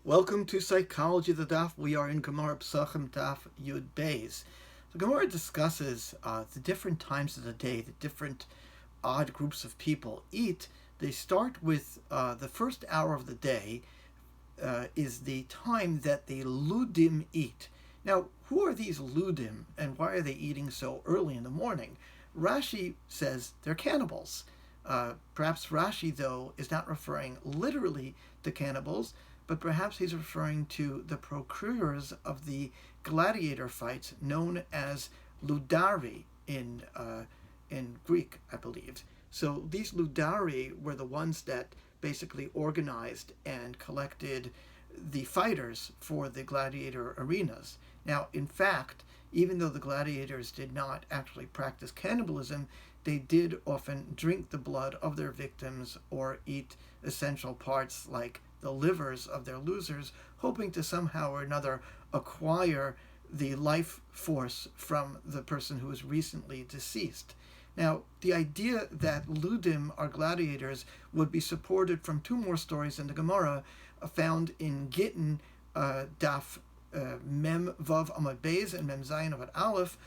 Welcome to Psychology of the Daf. We are in Gemara Pesachim Daf Yud Beis. The Gemara discusses the different times of the day, the different odd groups of people eat. They start with the first hour of the day is the time that the Ludim eat. Now, who are these Ludim and why are they eating so early in the morning? Rashi says they're cannibals. Perhaps Rashi, though, is not referring literally to cannibals, but perhaps he's referring to the procurers of the gladiator fights known as ludari in Greek, I believe. So these ludari were the ones that basically organized and collected the fighters for the gladiator arenas. Now, in fact, even though the gladiators did not actually practice cannibalism, they did often drink the blood of their victims or eat essential parts like the livers of their losers, hoping to somehow or another acquire the life force from the person who was recently deceased. Now, the idea that Ludim are gladiators would be supported from two more stories in the Gemara found in Gittin, Daf Mem Vav Amad Beis and Mem Zayin Amad Aleph.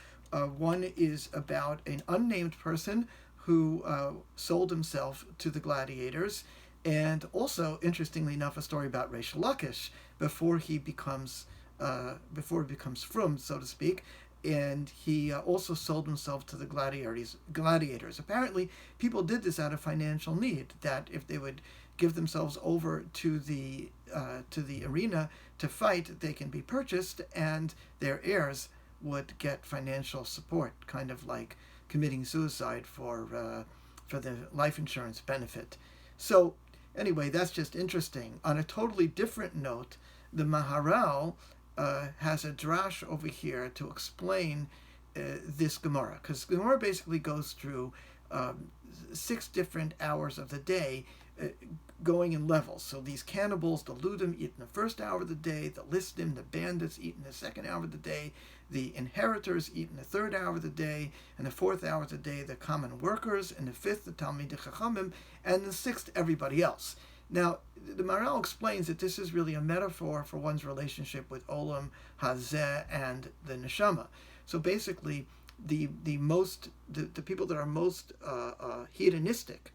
One is about an unnamed person who sold himself to the gladiators, and also, interestingly enough, a story about Reish Lakish before he becomes frum, so to speak, and he also sold himself to the gladiators. Apparently, people did this out of financial need. That if they would give themselves over to the arena to fight, they can be purchased, and their heirs would get financial support, kind of like committing suicide for the life insurance benefit. So anyway, that's just interesting. On a totally different note, the Maharal has a drash over here to explain this Gemara, because Gemara basically goes through 6 different hours of the day, going in levels. So these cannibals, the Ludim, eat in the first hour of the day, the Listim, the bandits, eat in the second hour of the day, the inheritors eat in the third hour of the day, and the fourth hour of the day, the common workers, and the fifth, the Talmidei Chachamim, and the sixth, everybody else. Now, the Maharal explains that this is really a metaphor for one's relationship with Olam Hazeh and the Neshama. So basically, the people that are most hedonistic,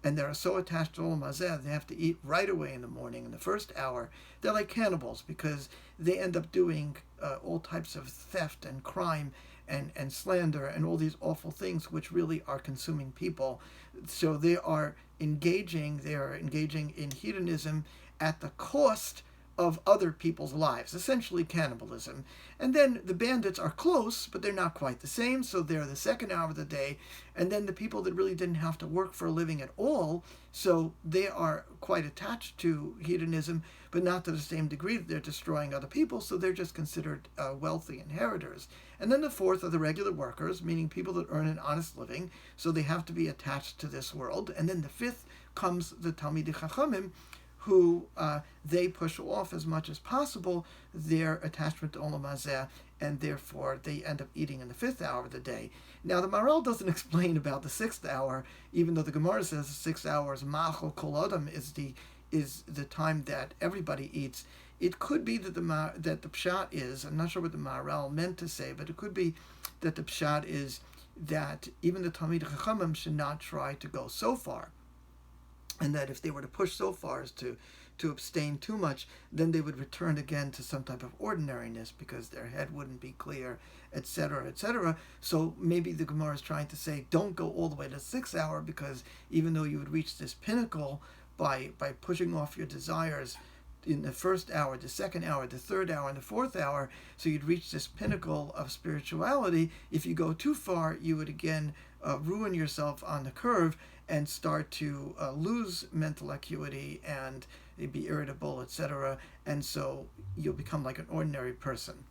and they're so attached to Olam Hazeh, they have to eat right away in the morning, in the first hour. They're like cannibals because they end up doing all types of theft and crime and slander and all these awful things which really are consuming people. So they are engaging in hedonism at the cost of other people's lives, essentially cannibalism. And then the bandits are close, but they're not quite the same, so they're the second hour of the day. And then the people that really didn't have to work for a living at all, so they are quite attached to hedonism, but not to the same degree that they're destroying other people, so they're just considered wealthy inheritors. And then the fourth are the regular workers, meaning people that earn an honest living, so they have to be attached to this world. And then the fifth comes the Talmidei Chachamim, who they push off as much as possible their attachment to Olam Hazeh, and therefore they end up eating in the fifth hour of the day. Now, the Maharal doesn't explain about the sixth hour, even though the Gemara says the 6 hours, Machal Kol Adam, is the time that everybody eats. It could be that the pshat is, I'm not sure what the Maharal meant to say, but it could be that the pshat is that even the Talmidei Chachamim should not try to go so far, and that if they were to push so far as to abstain too much, then they would return again to some type of ordinariness because their head wouldn't be clear, etc., etc. So maybe the Gemara is trying to say, don't go all the way to the 6th hour, because even though you would reach this pinnacle by pushing off your desires in the first hour, the second hour, the third hour, and the fourth hour, so you'd reach this pinnacle of spirituality. If you go too far, you would again ruin yourself on the curve and start to lose mental acuity and be irritable, etc. And so you'll become like an ordinary person.